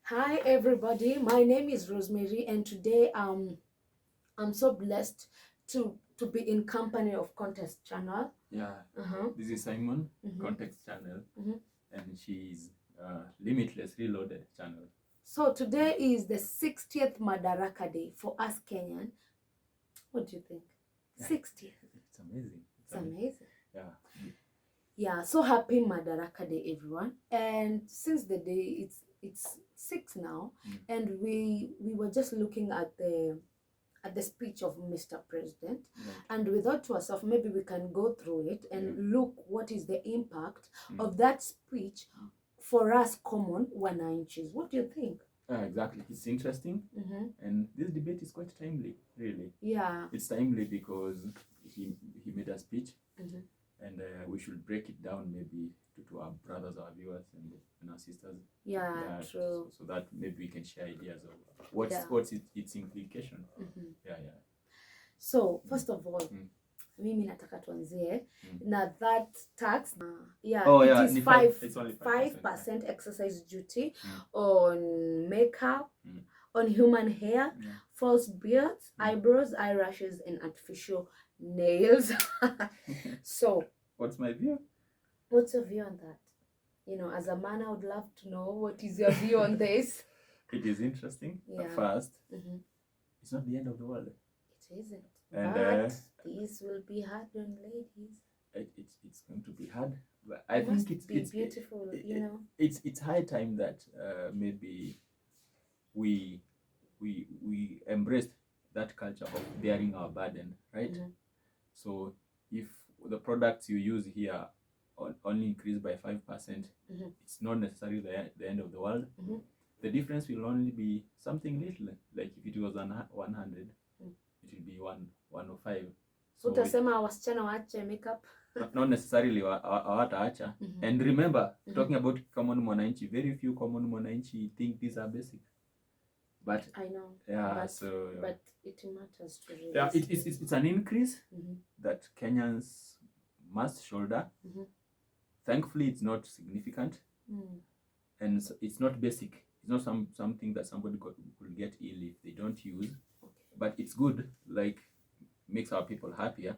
Hi everybody, my name is Rosemary and today I'm so blessed to be in company of Contest Channel. Yeah, Uh-huh. this is Simon, Mhm. Context Channel, Mhm. and she's Limitless Reloaded Channel. So today is the 60th Madaraka Day for us Kenyan. What do you think? 60th. It's amazing. It's amazing. Yeah. Yeah, so happy Madaraka Day everyone. And since the day it's 6 now, and we were just looking at the speech of Mr. President, and we thought to ourselves maybe we can go through it and look what is the impact of that speech for us common wananchis. What do you think? Exactly. It's interesting, and this debate is quite timely, really. Yeah. It's timely because he made a speech, and we should break it down maybe to our brothers, our viewers, and our sisters. Yeah, true. So that maybe we can share ideas of what's its implication. Yeah. So first of all, mimi nataka tuanzie na that tax. It is 5% excise duty on makeup, on human hair, false beards, eyebrows, eyelashes, and artificial nails. So what's my view? What's your view on that? You know, as a man, I would love to know what is your view on this. It is interesting. At first, it's not the end of the world. It isn't. And but this will be hard on ladies. It's going to be hard. But I think it's beautiful. It's high time that maybe we embraced that culture of bearing our burden, right? So if the products you use here only increase by 5%, it's not necessarily the end of the world. The difference will only be something little. Like if it was 100, it will be 105. So utasema wasichana waache makeup? Not necessarily hawataacha. And remember, talking about Common Mwananchi, very few Common Mwananchi think these are basic. But I know. Yeah, but it matters to really. Yeah, it's an increase that Kenyans must shoulder. Thankfully, it's not significant, and it's not basic. It's not something that somebody will get ill if they don't use. But it's good, like makes our people happier.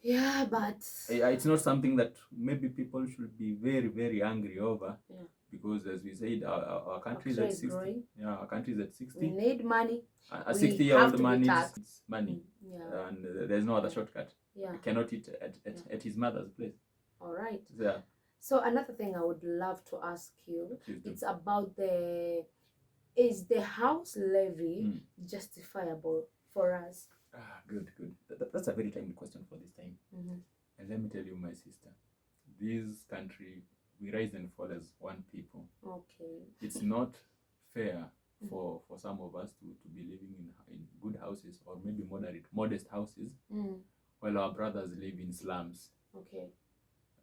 Yeah, but it's not something that maybe people should be very, very angry over. Yeah. Because as we said, our country is at 60. Growing. Yeah, our country is at 60. We need money. A 60-year-old man needs money. Yeah. And there's no other shortcut. Yeah. I cannot eat at his mother's place. All right. Yeah. So another thing I would love to ask you, it's about is the house levy justifiable for us? Good. That's a very timely question for this time. And let me tell you, my sister, this country, we rise and fall as one people. Okay. It's not fair for some of us to be living in good houses or maybe modest houses while our brothers live in slums. Okay.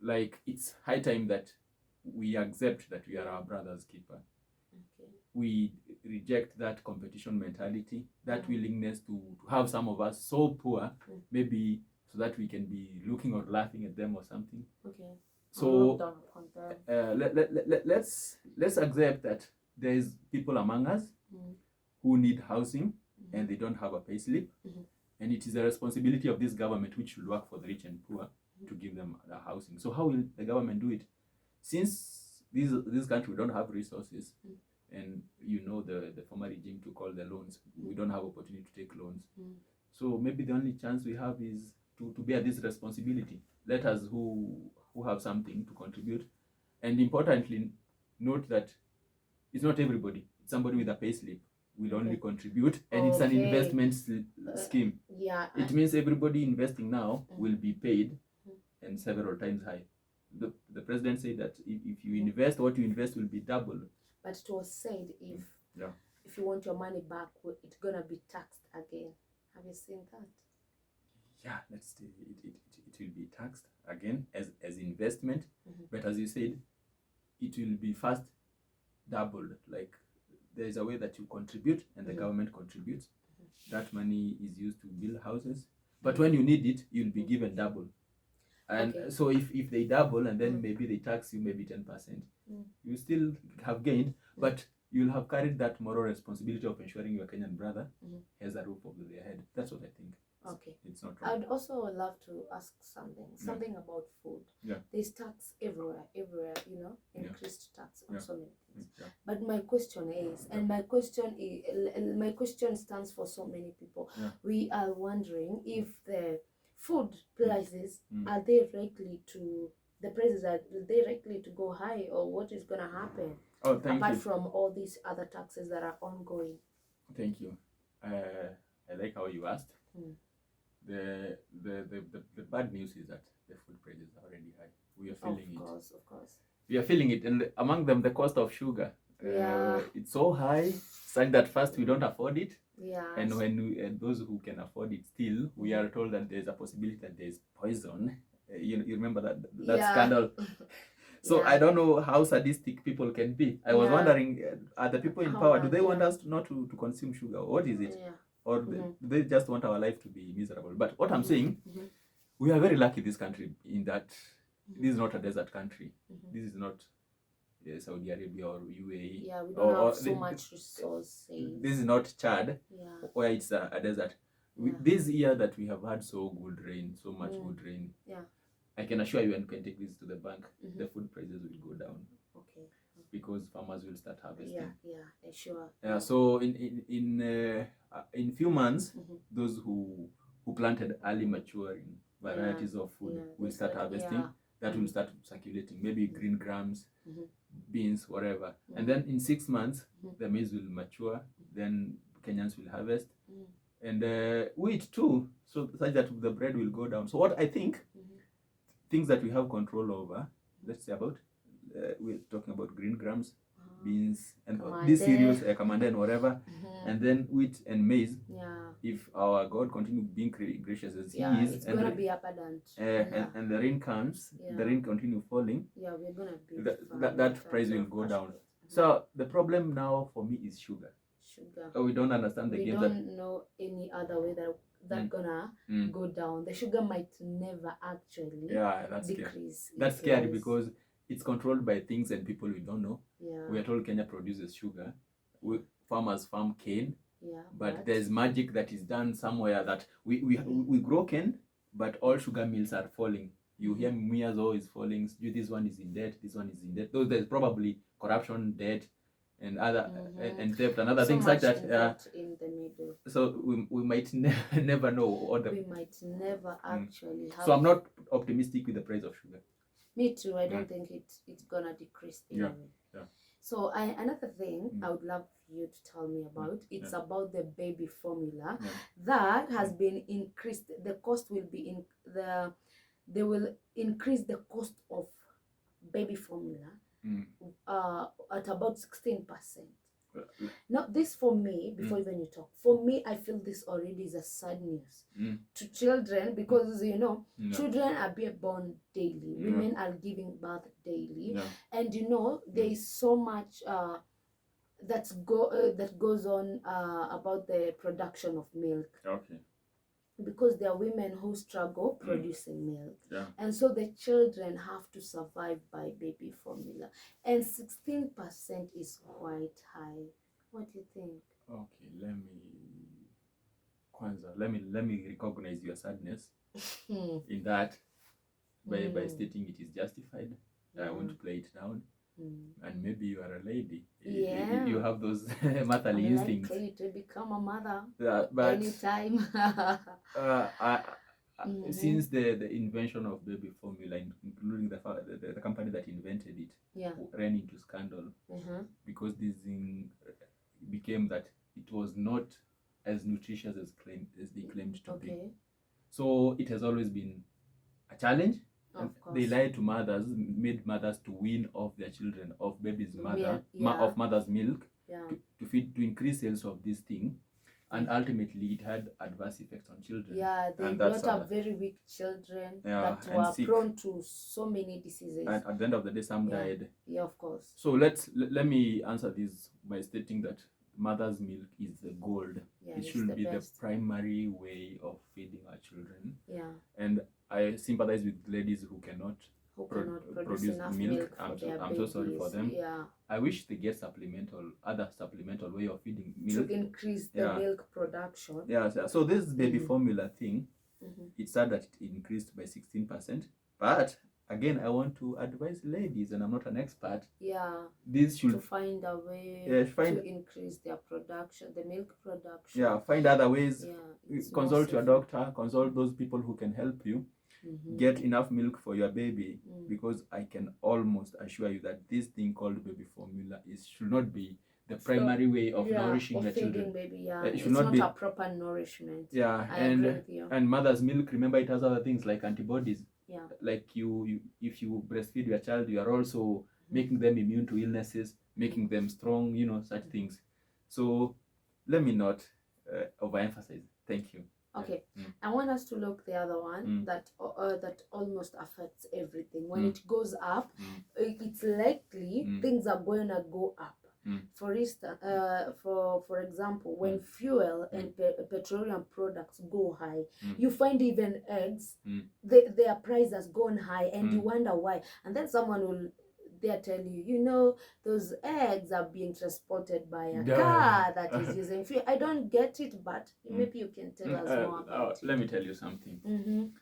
Like, it's high time that we accept that we are our brother's keeper. Okay. We reject that competition mentality, that willingness to have some of us so poor, maybe so that we can be looking or laughing at them or something. Okay. So let's accept that there is people among us who need housing and they don't have a pay slip, and it is the responsibility of this government, which will work for the rich and poor, to give them the housing. So how will the government do it? Since this country, we don't have resources, and you know the former regime took all the loans. We don't have opportunity to take loans. So maybe the only chance we have is to bear this responsibility. Let us who have something to contribute. And importantly, note that it's not everybody. It's somebody with a pay slip will only contribute, and it's an investment scheme. Yeah. It means everybody investing now will be paid, and several times high. The president said that if you invest, what you invest will be double. But it was said if you want your money back, it's gonna be taxed again. Have you seen that? Yeah, it will be taxed again as investment. But as you said, it will be first doubled. Like, there is a way that you contribute and the government contributes. That money is used to build houses. But when you need it, you'll be given double. And so if they double and then maybe they tax you maybe 10%, you still have gained. But you'll have carried that moral responsibility of ensuring your Kenyan brother Mhm. has a roof over their head. That's what I think. Okay. It's not wrong. I'd also love to ask something about food. Yeah. There's tax everywhere, you know, Yeah. increased tax on Yeah. so many things. Yeah. But my question is, and my question stands for so many people. Yeah. We are wondering if the food prices Mm. are they likely to the prices are they likely to go high, or what is gonna happen Oh, thank apart you. from all these other taxes that are ongoing? Thank you. I like how you asked. Mm. The bad news is that the food prices are already high. We are feeling it. Of course. We are feeling it, and among them, the cost of sugar. Yeah. It's so high, such that first we don't afford it, Yeah. and when those who can afford it still, we are told that there's a possibility that there's poison. You remember that Yeah. scandal. So Yeah. I don't know how sadistic people can be. I was Yeah. wondering, are the people in How power, do bad, they want yeah. us not to consume sugar? What is it? Yeah. Or Mhm. do they just want our life to be miserable? But what I'm saying, Mhm. we are very lucky this country in that Mhm. this is not a desert country. Mhm. This is not Saudi Arabia or UAE. Yeah, we don't or have so much resources. This is not Chad, Yeah. where it's a desert. Yeah. This year that we have had so good rain, so much good rain, Yeah. I can assure you, and can take this to the bank, Mhm. the food prices will go down. Okay. Because farmers will start harvesting. Yeah, sure. Yeah. So in few months, Mhm. those who planted early maturing varieties of food will start harvesting. Yeah. That will start circulating. Maybe green grams, Mhm. beans, whatever. Mhm. And then in 6 months, Mhm. the maize will mature. Then Kenyans will harvest, Mhm. and wheat too. So such that the bread will go down. So what I think, Mhm. things that we have control over, let's say about, we're talking about green grams, beans, and these cereals, kamande and whatever, and then wheat and maize. Yeah. If our God continues being gracious as He is, it's gonna be abundant. and the rain comes, the rain continue falling. Yeah, we're gonna be that price will go down. So the problem now for me is sugar. We don't understand the game. We don't know any other way that gonna go down. The sugar might never actually decrease. That's scary because it's controlled by things and people we don't know. Yeah. We are told Kenya produces sugar. Farmers farm cane. Yeah. But there's magic that is done somewhere that we grow cane, but all sugar mills are falling. You hear Mia's always falling. This one is in debt. This one is in debt. Though there's probably corruption, debt, and other and theft and other things like that. In the middle. So we might never know. We might never actually have. So I'm not optimistic with the price of sugar. Me too. I don't think it's gonna decrease anyway. Yeah. So another thing I would love you to tell me about, it's about the baby formula that has been increased. The cost will be they will increase the cost of baby formula at about 16%. Now this for me, before even you talk, for me I feel this already is a sad news to children, because you know children are being born daily, women are giving birth daily, and you know there is so much that goes on about the production of milk. Okay. Because there are women who struggle producing milk, and so the children have to survive by baby formula, and 16% is quite high. What do you think? Okay, let me recognize your sadness in that by stating it is justified. I won't play it down. And maybe you are a lady. You have those motherly instincts. I'm likely to become a mother but anytime. Since the invention of baby formula, including the company that invented it, ran into scandal because this thing became that it was not as nutritious as they claimed to be. So it has always been a challenge. They lied to mothers, made mothers to wean off their children, of baby's mother, of mother's milk, to increase sales of this thing, and ultimately it had adverse effects on children. Yeah, they brought up very weak children that were prone to so many diseases. And at the end of the day, some died. Yeah, of course. So let me answer this by stating that mother's milk is the gold. It should be the primary way of feeding our children. Yeah. And I sympathize with ladies who cannot who cannot produce enough milk for their I'm so sorry for babies. them. I wish they get other supplemental way of feeding milk to increase the milk production. So this baby formula thing, it's sad that it increased by 16%, but again, I want to advise ladies, and I'm not an expert. This should to find a way to increase their production, the milk production. Find other ways. Consult your doctor, consult those people who can help you get enough milk for your baby, because I can almost assure you that this thing called baby formula should not be the primary way of nourishing the children. Baby, it should not be a proper nourishment. And mother's milk, remember, it has other things like antibodies. Like if you breastfeed your child, you are also making them immune to illnesses, making them strong, such things. So let me not overemphasize. Thank you. Okay, I want us to look the other one that almost affects everything. When it goes up, it's likely things are going to go up. For instance, for example, when fuel and petroleum products go high, you find even eggs, their price has gone high, and you wonder why. And then someone will tell you, those eggs are being transported by a car that is using fuel. I don't get it, but maybe you can tell us more about it. Let me tell you something.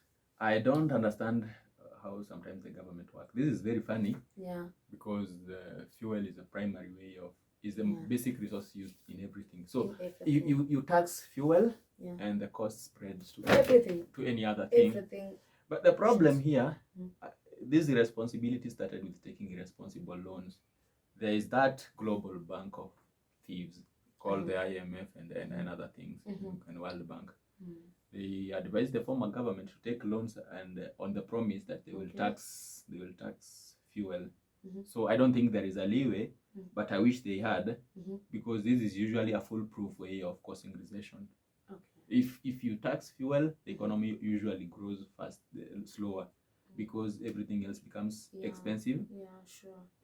I don't understand how sometimes the government works. This is very funny. Because the fuel is a primary way is the basic resource used in everything. So you tax fuel, and the cost spreads to everything, to any other thing. But the problem here, this irresponsibility started with taking irresponsible loans. There is that global bank of thieves called the IMF and other things, and World Bank. They advised the former government to take loans and on the promise that they will tax fuel. So I don't think there is a leeway, but I wish they had, because this is usually a foolproof way of causing recession. If you tax fuel, the economy usually grows slower, because everything else becomes expensive.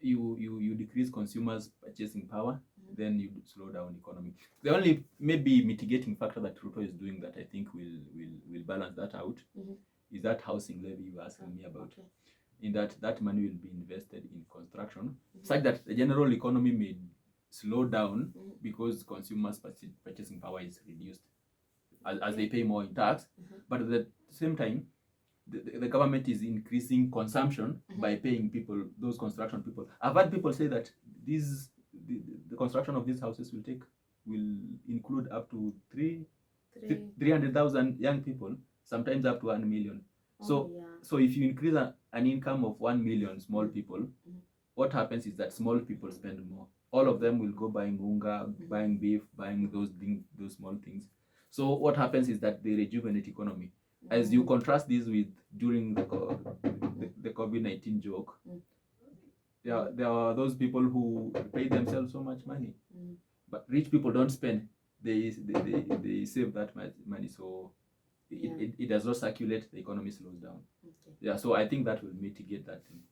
You decrease consumers' purchasing power, then you slow down economy. The only maybe mitigating factor that Ruto is doing that I think will balance that out is that housing levy you were asking me about. In that money will be invested in construction, such that the general economy may slow down because consumers' purchasing power is reduced as they pay more in tax. But at the same time, the government is increasing consumption by paying those construction people. I've had people say that the construction of these houses will include up to 300,000 young people, sometimes up to 1 million. So if you increase an income of 1 million small people, what happens is that small people spend more. All of them will go buying unga, buying beef, buying those small things. So what happens is that they rejuvenate economy. As you contrast this with during the COVID-19 joke, there are those people who pay themselves so much money, but rich people don't spend. They save that money, so it does not circulate. The economy slows down. So I think that will mitigate that thing.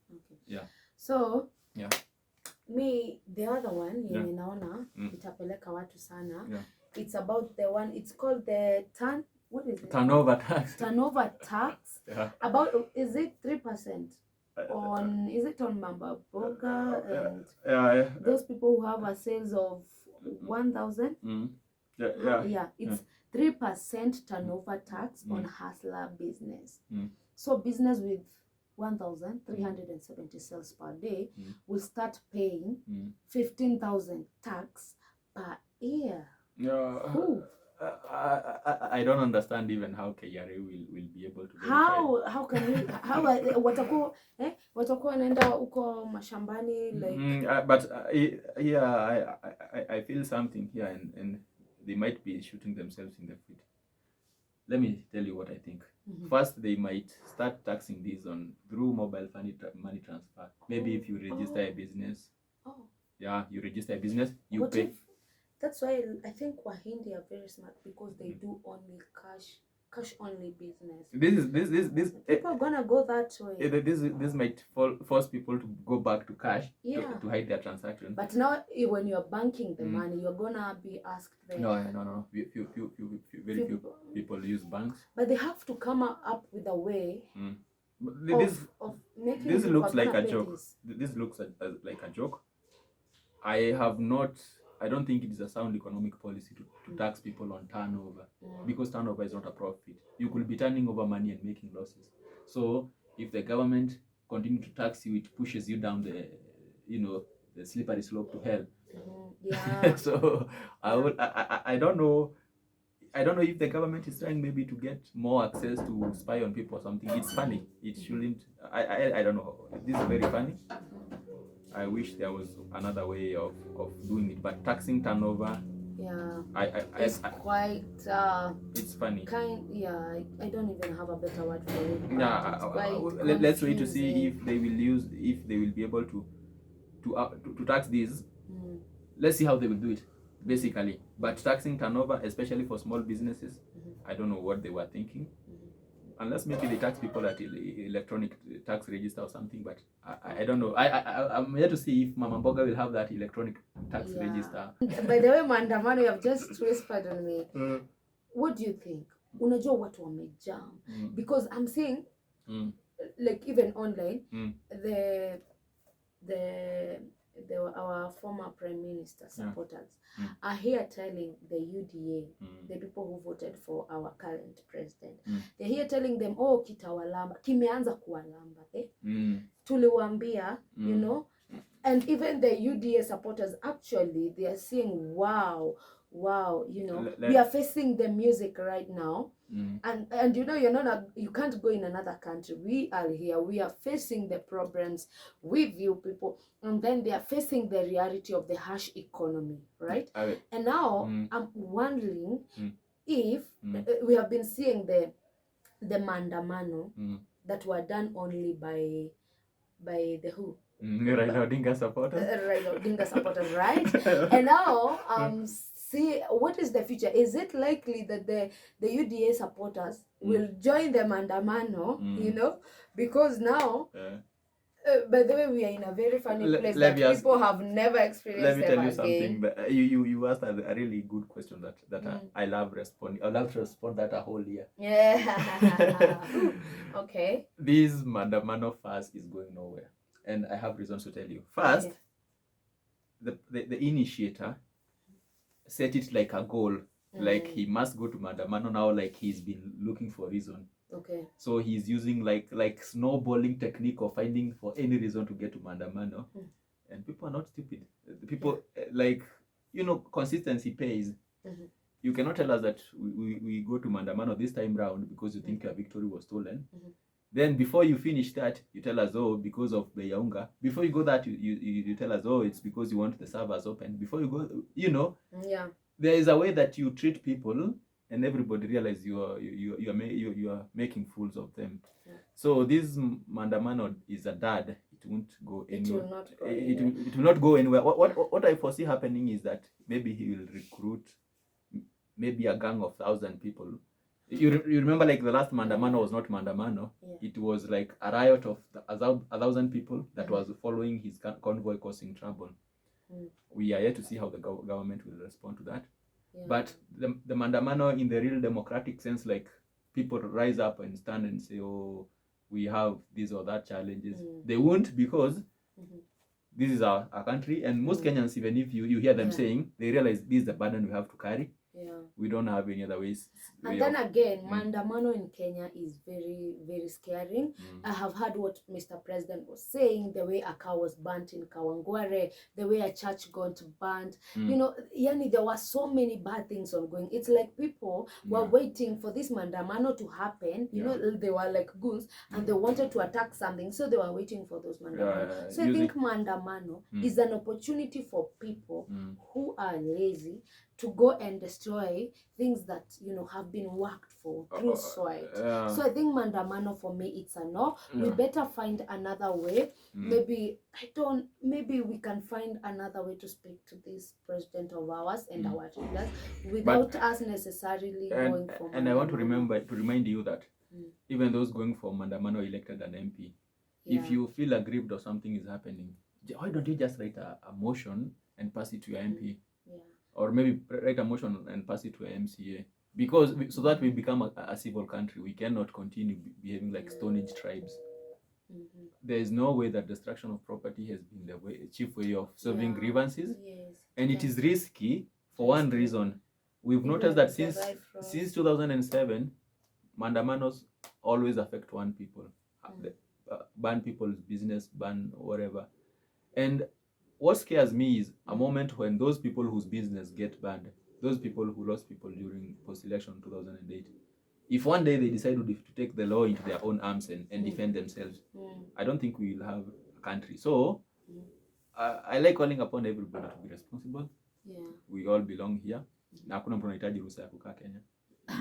So the other one naona itapeleka watu sana. It's about the one. It's called the what is it? Turnover tax. Turnover tax. About, is it 3% on? Is it on Mamba Boga and those people who have a sales of 1,000? It's 3% turnover tax on hustler business. So business with 1,370 sales per day will start paying 15,000 tax per year. I don't understand even how KRA will be able to how can we watakuwa wanaenda huko mashambani like but I feel something here, and they might be shooting themselves in the foot. Let me tell you what I think. First, they might start taxing these through mobile money transfer. Maybe if you register a business, you register a business, you pay. That's why I think Wahindi are very smart, because they do only cash only business. This people are gonna go that way. This might force people to go back to cash to hide their transaction. But now when you're banking the money, you're gonna be asked there. No. Very few people use banks. But they have to come up with a way of making this people looks are like gonna a pay joke. this. This looks like a joke. I don't think it is a sound economic policy to tax people on turnover, because turnover is not a profit. You could be turning over money and making losses. So if the government continue to tax you, it pushes you down the slippery slope to hell. Yeah. So I don't know. I don't know if the government is trying maybe to get more access to spy on people or something. It's funny. It shouldn't. I don't know. This is very funny. I wish there was another way of doing it, but taxing turnover. Yeah. It's quite. It's funny. I don't even have a better word for it. Yeah. It's quite Let's wait to see confusing. if they will be able to tax these. Let's see how they will do it, basically. But taxing turnover, especially for small businesses, I don't know what they were thinking. Unless maybe they tax people at electronic tax register or something, but I don't know. I'm here to see if Mama Mboga will have that electronic tax register. By the way, Mandamano, you have just whispered on me. What do you think? Unajua watu wamejam. Because I'm saying, like even online, our former prime minister supporters are here telling the UDA, the people who voted for our current president, they're here telling them, oh, kitawalamba, kimeanza kuwalamba, tuliwambia, you know, and even the UDA supporters, actually, they are saying, wow, you know, we are facing the music right now. And you know, you can't go in another country. We are here. We are facing the problems with you people, and then they are facing the reality of the harsh economy, right? And now I'm wondering if we have been seeing the mandamano that were done only by the who? Raila Odinga supporters. Raila Odinga supporters, right? And now see, what is the future? Is it likely that the UDA supporters will join the mandamano, you know, because now by the way, we are in a very funny place that people have never experienced. Let me tell you something. But you asked a really good question that I love responding. I love to respond that a whole year. Yeah. Okay. This mandamano fast is going nowhere, and I have reasons to tell you. First, the initiator set it like a goal, like he must go to mandamano now, like he's been looking for reason. Okay. So he's using like snowballing technique or finding for any reason to get to mandamano. And people are not stupid. People like, you know, consistency pays. You cannot tell us that we go to mandamano this time round because you think your victory was stolen. Then before you finish that, you tell us, oh, because of the Yaunga. Before you go that, you tell us, oh, it's because you want the servers open. Before you go, you know, there is a way that you treat people, and everybody realize you are making fools of them. So this mandamano is a dud. It won't go anywhere. It will not go anywhere. What I foresee happening is that maybe he will recruit maybe a gang of 1,000 people. You remember, like the last mandamano was not mandamano. It was like a riot of 1,000 people that was following his convoy, causing trouble. We are yet to see how the government will respond to that. But the mandamano in the real democratic sense, like people rise up and stand and say, oh, we have this or that challenges. They won't, because this is our country, and most Kenyans, even if you hear them saying, they realize this is the burden we have to carry. We don't have any other ways. And then again, mandamano in Kenya is very, very scaring. I have heard what Mr. President was saying, the way a car was burnt in Kawangware, the way a church got burnt. You know, yani, there were so many bad things ongoing. It's like people were waiting for this mandamano to happen. You know, they were like goons, and they wanted to attack something, so they were waiting for those mandamano. So I think mandamano is an opportunity for people who are lazy to go and destroy things that, you know, have been worked for through sweat. So I think mandamano, for me, it's a no. We better find another way. Maybe we can find another way to speak to this president of ours and our leaders without us necessarily going for mandamano. And I want to remind you that even those going for mandamano elected an MP, if you feel aggrieved or something is happening, why don't you just write a motion and pass it to your MP? Or maybe write a motion and pass it to an MCA, because so that we become a civil country. We cannot continue behaving like Stone Age tribes. there is no way that destruction of property has been the chief way of solving grievances. Yes. And it is risky for one reason. We've noticed that since 2007, mandamanos always affect one people. Ban people's business, ban whatever. And what scares me is a moment when those people whose business get banned, those people who lost people during post-election 2008, if one day they decide to take the law into their own arms and defend themselves, I don't think we will have a country. So I like calling upon everybody to be responsible. Yeah. We all belong here. Na hakuna mtu anahitaji ruhusa ya kukaa Kenya.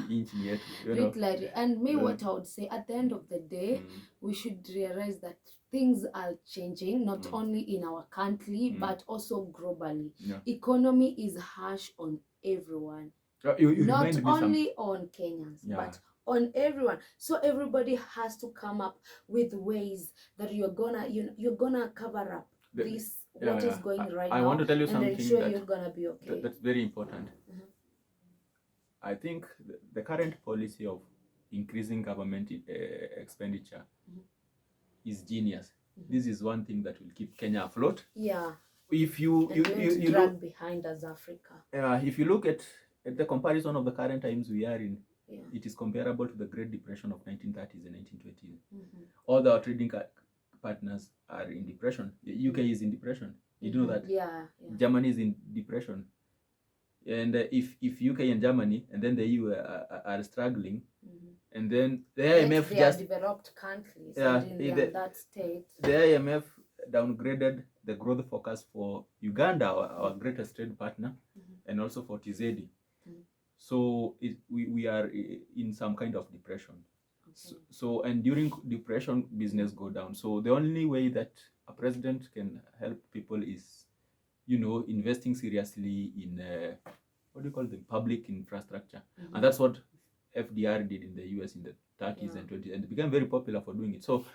Nchi yetu, you know. And me, what I would say, at the end of the day, we should realize that things are changing, not only in our country, but also globally. Yeah. Economy is harsh on everyone. You not only on Kenyans, but on everyone. So everybody has to come up with ways that you're gonna cover up what is going right now. I want to tell you something and ensure you're gonna be okay. That's very important. I think the current policy of increasing government expenditure is genius. This is one thing that will keep Kenya afloat. Yeah. If you drag behind as Africa. If you look at the comparison of the current times we are in, it is comparable to the Great Depression of 1930s and 1920s. All our trading partners are in depression. The UK is in depression. You know that? Yeah. Germany is in depression. And if UK and Germany and then the EU are struggling, and then the IMF they are developed countries. That state. The IMF downgraded the growth forecast for Uganda, our greatest trade partner, and also for TZD. So we are in some kind of depression. So and during depression, business go down. So the only way that a president can help people is, investing seriously in what do you call them, public infrastructure. And that's what FDR did in the US in the 30s and 20s, and it became very popular for doing it. So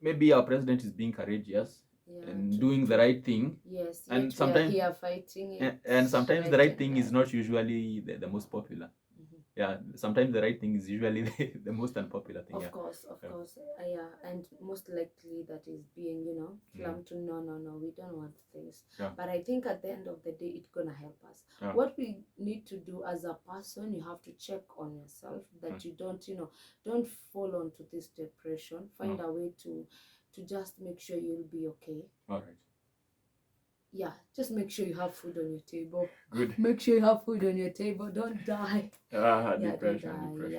maybe our president is being courageous and doing the right thing. Yes, and sometimes we are fighting it. And sometimes the right thing is not usually the most popular. Yeah, sometimes the right thing is usually the most unpopular thing. Of course. And most likely that is being, clumped to no, we don't want this. But I think at the end of the day, it's gonna help us. What we need to do as a person, you have to check on yourself that you don't fall onto this depression. Find a way to just make sure you'll be okay. All right. Yeah, just make sure you have food on your table. Good. Make sure you have food on your table. Don't die. Depression.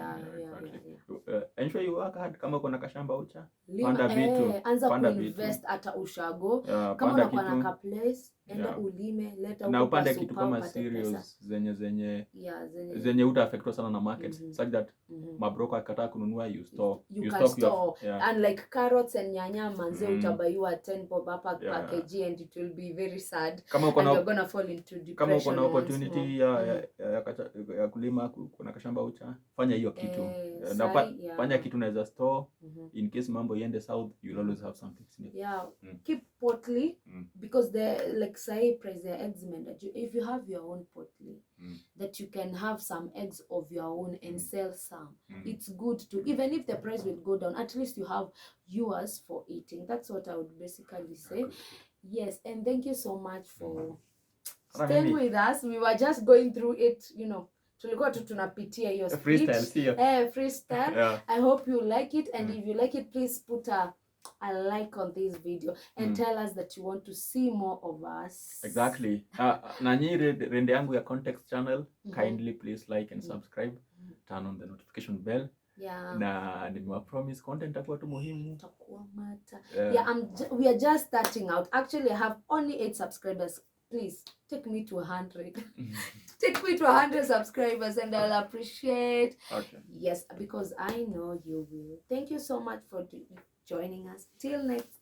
Ensure you work hard. Kama uko na kashamba ucha, panda vitu. Anza kuinvest hata ushago. Kama unakuwa na ka place, enda ulime, leta na upande kitu kama cereals zenye uta affectwa sana na market, such that mabroko akataka kununua you store. And like carrots and nyanya manze utabaiwa 10 bob hapa per kg, and it will be very sad. Kama and you're gonna fall into depression. Kama uko na opportunity ya kulima, kuna kashamba ucha, fanya hiyo kitu. Fanya kitu naweza store in case mambo iende south, you'll always have something. Keep potly because like say price their eggs mandatory. If you have your own potly that you can have some eggs of your own and sell some, it's good to, even if the price will go down, at least you have yours for eating. That's what I would basically say. Yes, and thank you so much for staying with us. We were just going through it, tulikuwa tu tunapitia hiyo freestyle. I hope you like it, and if you like it, please put a like on this video and tell us that you want to see more of us. Exactly. Na nyi rende yangu ya Context channel, kindly please like and subscribe, turn on the notification bell. Na nimewa promise content takuwa tu muhimu. Takuwa mata. We are just starting out. Actually, I have only 8 subscribers. Please take me to 100. Take me to 100 subscribers, and I'll appreciate. Okay. Yes, because I know you will. Thank you so much for joining us. Till next time.